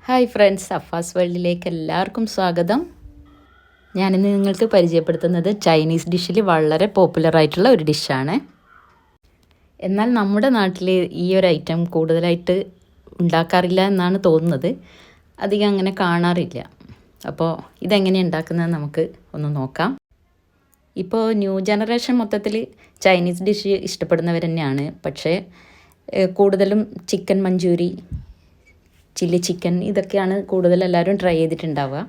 Hi friends, Afaz വേൾഡിലേക്ക് എല്ലാവർക്കും സ്വാഗതം. ഞാനിന്ന് നിങ്ങൾക്ക് പരിചയപ്പെടുത്തുന്നത് ചൈനീസ് ഡിഷിൽ വളരെ പോപ്പുലറായിട്ടുള്ള ഒരു ഡിഷാണ്. എന്നാൽ നമ്മുടെ നാട്ടിൽ ഈ ഒരു ഐറ്റം കൂടുതലായിട്ട് ഉണ്ടാക്കാറില്ല എന്നാണ് തോന്നുന്നത്. അധികം അങ്ങനെ കാണാറില്ല. അപ്പോൾ ഇതെങ്ങനെയാണ് ഉണ്ടാക്കുന്നത് നമുക്ക് ഒന്ന് നോക്കാം. ഇപ്പോൾ ന്യൂ ജനറേഷൻ മൊത്തത്തിൽ ചൈനീസ് ഡിഷ് ഇഷ്ടപ്പെടുന്നവർ തന്നെയാണ്. പക്ഷേ കൂടുതലും ചിക്കൻ മഞ്ചൂരി, ചില്ലി ചിക്കൻ ഇതൊക്കെയാണ് കൂടുതൽ എല്ലാവരും ട്രൈ ചെയ്തിട്ടുണ്ടാവുക.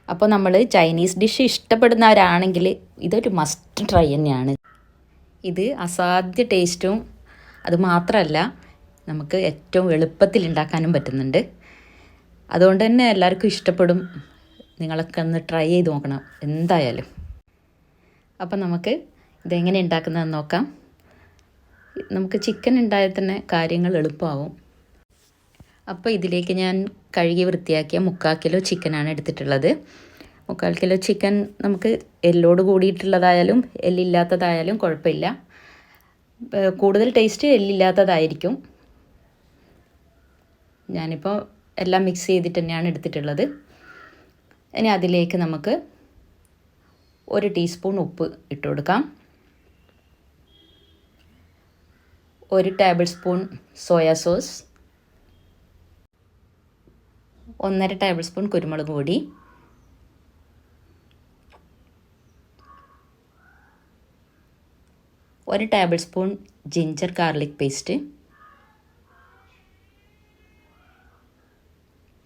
അപ്പോൾ നമ്മൾ ചൈനീസ് ഡിഷ് ഇഷ്ടപ്പെടുന്നവരാണെങ്കിൽ ഇതൊരു മസ്റ്റ് ട്രൈ തന്നെയാണ്. ഇത് അസാധ്യ ടേസ്റ്റും അത് മാത്രമല്ല നമുക്ക് ഏറ്റവും എളുപ്പത്തിൽ ഉണ്ടാക്കാനും പറ്റുന്നുണ്ട്. അതുകൊണ്ട് തന്നെ എല്ലാവർക്കും ഇഷ്ടപ്പെടും. നിങ്ങളൊക്കെ ഒന്ന് ട്രൈ ചെയ്ത് നോക്കണം എന്തായാലും. അപ്പം നമുക്ക് ഇതെങ്ങനെ ഉണ്ടാക്കുന്നതെന്ന് നോക്കാം. നമുക്ക് ചിക്കൻ ഉണ്ടായാൽ തന്നെ കാര്യങ്ങൾ എളുപ്പമാവും. അപ്പോൾ ഇതിലേക്ക് ഞാൻ കഴുകി വൃത്തിയാക്കിയ 3/4 കിലോ ചിക്കനാണ് എടുത്തിട്ടുള്ളത്. 3/4 കിലോ ചിക്കൻ നമുക്ക് എല്ലോട് കൂടിയിട്ടുള്ളതായാലും എല്ലില്ലാത്തതായാലും കുഴപ്പമില്ല. കൂടുതൽ ടേസ്റ്റ് എല്ലില്ലാത്തതായിരിക്കും. ഞാനിപ്പോൾ എല്ലാം മിക്സ് ചെയ്തിട്ട് തന്നെയാണ് എടുത്തിട്ടുള്ളത്. ഇനി അതിലേക്ക് നമുക്ക് 1 ടീസ്പൂൺ ഉപ്പ് ഇട്ട് കൊടുക്കാം. 1 table spoon soya sauce, 1.5 table spoon കുരുമുളക് പൊടി, 1 table spoon ginger garlic paste,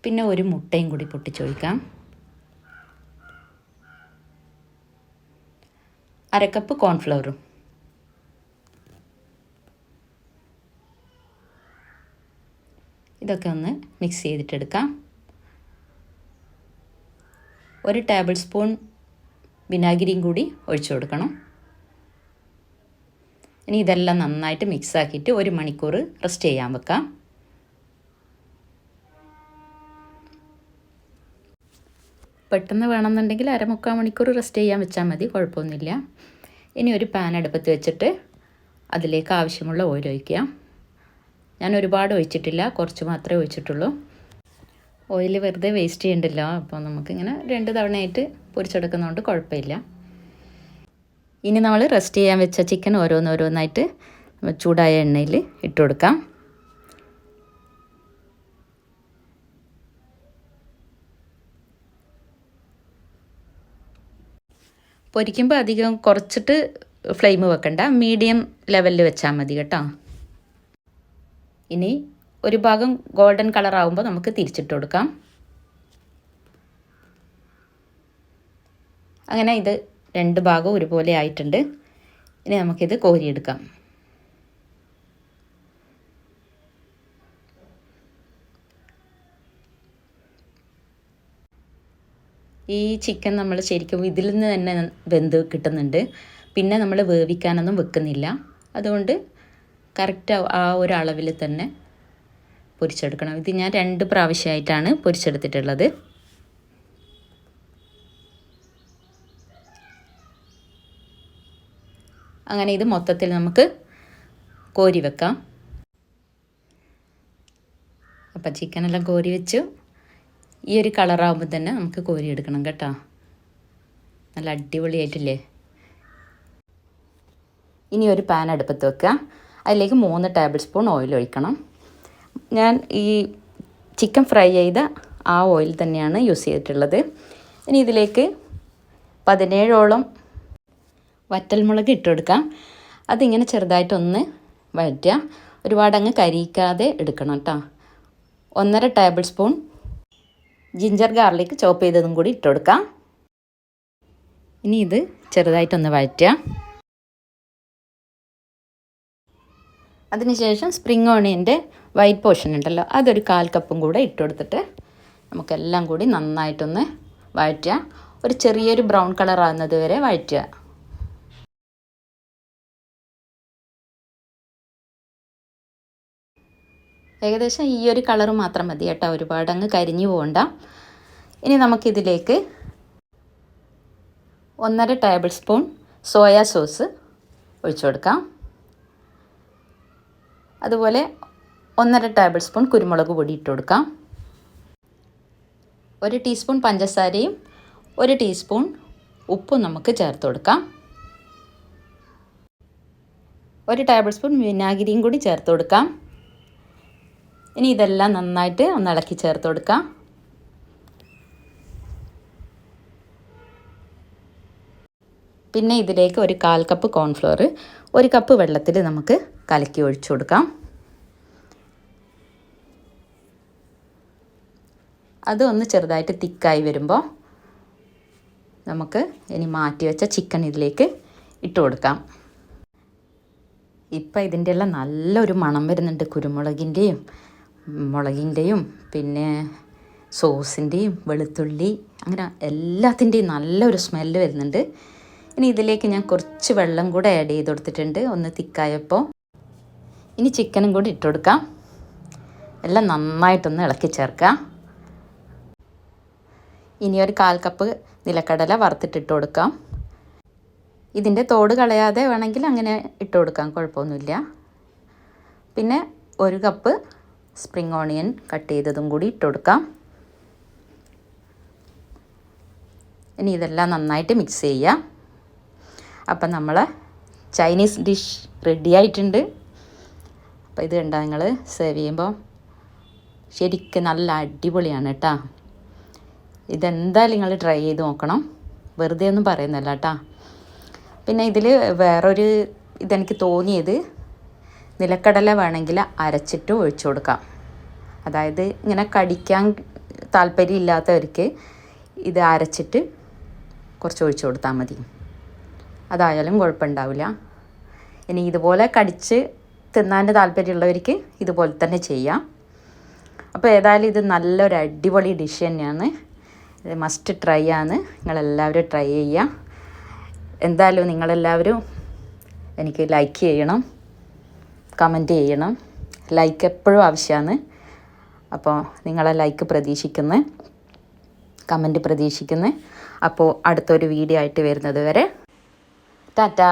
പിന്നെ 1 മുട്ടയും കൂടി പൊട്ടിച്ചൊഴിക്കാം. 1/2 കപ്പ് കോൺഫ്ലവറും. ഇതൊക്കെ ഒന്ന് മിക്സ് ചെയ്തിട്ടെടുക്കാം. 1 ടേബിൾ സ്പൂൺ വിനാഗിരിയും കൂടി ഒഴിച്ചു കൊടുക്കണം. ഇനി ഇതെല്ലാം നന്നായിട്ട് മിക്സാക്കിയിട്ട് 1 മണിക്കൂർ റെസ്റ്റ് ചെയ്യാൻ വെക്കാം. പെട്ടെന്ന് വേണമെന്നുണ്ടെങ്കിൽ 1/4 മണിക്കൂർ റെസ്റ്റ് ചെയ്യാൻ വെച്ചാൽ മതി, കുഴപ്പമൊന്നുമില്ല. ഇനി ഒരു പാൻ അടുപ്പത്ത് വെച്ചിട്ട് അതിലേക്ക് ആവശ്യമുള്ള ഓയിൽ ഒഴിക്കുക. ഞാൻ ഒരുപാട് ഒഴിച്ചിട്ടില്ല, കുറച്ച് മാത്രമേ ഒഴിച്ചിട്ടുള്ളൂ. ഓയിൽ വെറുതെ വേസ്റ്റ് ചെയ്യണ്ടല്ലോ. അപ്പോൾ നമുക്കിങ്ങനെ 2 തവണയായിട്ട് പൊരിച്ചെടുക്കുന്നതുകൊണ്ട് കുഴപ്പമില്ല. ഇനി നമ്മൾ റെസ്റ്റ് ചെയ്യാൻ വെച്ച ചിക്കൻ ഓരോന്നായിട്ട് ചൂടായ എണ്ണയിൽ ഇട്ട് കൊടുക്കാം. പൊരിക്കുമ്പോൾ അധികം കുറച്ചിട്ട് ഫ്ലെയിം വെക്കണ്ട, മീഡിയം ലെവലിൽ വെച്ചാൽ മതി കേട്ടോ. ഇനി ഒരു ഭാഗം ഗോൾഡൻ കളർ ആകുമ്പോൾ നമുക്ക് തിരിച്ചിട്ട് കൊടുക്കാം. അങ്ങനെ ഇത് 2 ഭാഗവും ഒരുപോലെ ആയിട്ടുണ്ട്. ഇനി നമുക്കിത് കോരിയെടുക്കാം. ഈ ചിക്കൻ നമ്മൾ ശരിക്കും ഇതിൽ നിന്ന് തന്നെ വെന്ത് കിട്ടുന്നുണ്ട്. പിന്നെ നമ്മൾ വേവിക്കാനൊന്നും വെക്കുന്നില്ല. അതുകൊണ്ട് കറക്റ്റ് ആ ഒരു അളവിൽ തന്നെ പൊരിച്ചെടുക്കണം. ഇത് ഞാൻ 2 പ്രാവശ്യമായിട്ടാണ് പൊരിച്ചെടുത്തിട്ടുള്ളത്. അങ്ങനെ ഇത് മൊത്തത്തിൽ നമുക്ക് കോരി വെക്കാം. അപ്പം ചിക്കനെല്ലാം കോരി വെച്ചു. ഈ ഒരു കളറാകുമ്പോൾ തന്നെ നമുക്ക് കോരി എടുക്കണം കേട്ടോ. നല്ല അടിപൊളിയായിട്ടില്ലേ. ഇനി ഒരു പാൻ അടുപ്പത്ത് വെക്കുക. അതിലേക്ക് 3 ടേബിൾ സ്പൂൺ ഓയിൽ ഒഴിക്കണം. ഞാൻ ഈ ചിക്കൻ ഫ്രൈ ചെയ്ത ആ ഓയിൽ തന്നെയാണ് യൂസ് ചെയ്തിട്ടുള്ളത്. ഇനി ഇതിലേക്ക് 17ഓളം വറ്റൽമുളക് ഇട്ട് കൊടുക്കാം. അതിങ്ങനെ ചെറുതായിട്ടൊന്ന് വഴറ്റുക. ഒരുപാട് അങ്ങ് കരിയിക്കാതെ എടുക്കണം കേട്ടോ. 1.5 ടേബിൾ സ്പൂൺ ജിഞ്ചർ ഗാർലിക് ചോപ്പ് ചെയ്തതും കൂടി ഇട്ട് കൊടുക്കാം. ഇനി ഇത് ചെറുതായിട്ടൊന്ന് വഴറ്റുക. അതിനുശേഷം സ്പ്രിംഗ് ഓണിയൻ്റെ വൈറ്റ് പോർഷൻ ഉണ്ടല്ലോ, അതൊരു 1/4 കപ്പും കൂടെ ഇട്ട് കൊടുത്തിട്ട് നമുക്കെല്ലാം കൂടി നന്നായിട്ടൊന്ന് വഴറ്റുക. ഒരു ചെറിയൊരു ബ്രൗൺ കളർ ആകുന്നത് വരെ വഴറ്റുക. ഏകദേശം ഈ ഒരു കളർ മാത്രം മതി കേട്ടോ, ഒരുപാട് അങ്ങ് കരിഞ്ഞു പോകണ്ട. ഇനി നമുക്കിതിലേക്ക് 1.5 ടേബിൾ സ്പൂൺ സോയാ സോസ് ഒഴിച്ചു കൊടുക്കാം. അതുപോലെ 1.5 ടേബിൾ സ്പൂൺ കുരുമുളക് പൊടി ഇട്ട് കൊടുക്കാം. 1 ടീസ്പൂൺ പഞ്ചസാരയും 1 ടീസ്പൂൺ ഉപ്പും നമുക്ക് ചേർത്ത് കൊടുക്കാം. 1 ടേബിൾ സ്പൂൺ വിനാഗിരിയും കൂടി ചേർത്ത് കൊടുക്കാം. ഇനി ഇതെല്ലാം നന്നായിട്ട് ഒന്ന് ഇളക്കി ചേർത്ത് കൊടുക്കാം. പിന്നെ ഇതിലേക്ക് 1/4 കപ്പ് കോൺഫ്ലവർ 1 കപ്പ് വെള്ളത്തിൽ നമുക്ക് കലക്കി ഒഴിച്ചു കൊടുക്കാം. അത് ഒന്ന് ചെറുതായിട്ട് തിക്കായി വരുമ്പോൾ നമുക്ക് ഇനി മാറ്റി വെച്ച ചിക്കൻ ഇതിലേക്ക് ഇട്ട് കൊടുക്കാം. ഇപ്പം ഇതിൻ്റെ എല്ലാം നല്ലൊരു മണം വരുന്നുണ്ട്. കുരുമുളകിൻ്റെയും മുളകിൻ്റെയും പിന്നെ സോസിൻ്റെയും വെളുത്തുള്ളി അങ്ങനെ എല്ലാത്തിൻ്റെയും നല്ലൊരു സ്മെല്ല് വരുന്നുണ്ട്. ഇനി ഇതിലേക്ക് ഞാൻ കുറച്ച് വെള്ളം കൂടെ ആഡ് ചെയ്ത് കൊടുത്തിട്ടുണ്ട് ഒന്ന് തിക്കായപ്പോൾ. ഇനി ചിക്കനും കൂടി ഇട്ട് കൊടുക്കാം. എല്ലാം നന്നായിട്ടൊന്ന് ഇളക്കി ചേർക്കാം. ഇനി 1/4 കപ്പ് നിലക്കടല വറുത്തിട്ടിട്ട് കൊടുക്കാം. ഇതിൻ്റെ തോട് കളയാതെ വേണമെങ്കിൽ അങ്ങനെ ഇട്ട് കൊടുക്കാം, കുഴപ്പമൊന്നുമില്ല. പിന്നെ 1 കപ്പ് സ്പ്രിംഗ് ഓണിയൻ കട്ട് ചെയ്തതും കൂടി ഇട്ട് കൊടുക്കാം. ഇനി ഇതെല്ലാം നന്നായിട്ട് മിക്സ് ചെയ്യാം. അപ്പം നമ്മൾ ചൈനീസ് ഡിഷ് റെഡി ആയിട്ടുണ്ട്. അപ്പോൾ ഇത് കണ്ടാൽ നിങ്ങൾ സെർവ് ചെയ്യുമ്പോൾ ശരിക്കും നല്ല അടിപൊളിയാണ് കേട്ടോ. ഇതെന്തായാലും നിങ്ങൾ ട്രൈ ചെയ്ത് നോക്കണം, വെറുതെ ഒന്നും പറയുന്നില്ല കേട്ടോ. പിന്നെ ഇതിൽ വേറൊരു ഇതെനിക്ക് തോന്നിയത്, നിലക്കടല വേണമെങ്കിൽ അരച്ചിട്ട് ഒഴിച്ചു കൊടുക്കാം. അതായത് ഇങ്ങനെ കടിക്കാൻ താല്പര്യമില്ലാത്തവർക്ക് ഇത് അരച്ചിട്ട് കുറച്ച് ഒഴിച്ചു കൊടുത്താൽ മതി, അതായാലും കുഴപ്പമുണ്ടാവില്ല. ഇനി ഇതുപോലെ കടിച്ച് തിന്നാൻ താല്പര്യമുള്ളവർക്ക് ഇതുപോലെ തന്നെ ചെയ്യാം. അപ്പോൾ ഏതായാലും ഇത് നല്ലൊരു അടിപൊളി ഡിഷ് തന്നെയാണ്. ഇത് മസ്റ്റ് ട്രൈ ആണ്, നിങ്ങളെല്ലാവരും ട്രൈ ചെയ്യുക. എന്തായാലും നിങ്ങളെല്ലാവരും എനിക്ക് ലൈക്ക് ചെയ്യണം, കമൻറ്റ് ചെയ്യണം. ലൈക്ക് എപ്പോഴും ആവശ്യമാണ്. അപ്പോൾ നിങ്ങളെ ലൈക്ക് പ്രതീക്ഷിക്കുന്നു, കമൻറ്റ് പ്രതീക്ഷിക്കുന്നു. അപ്പോൾ അടുത്തൊരു വീഡിയോ ആയിട്ട് വരുന്നത് വരെ ടാറ്റാ.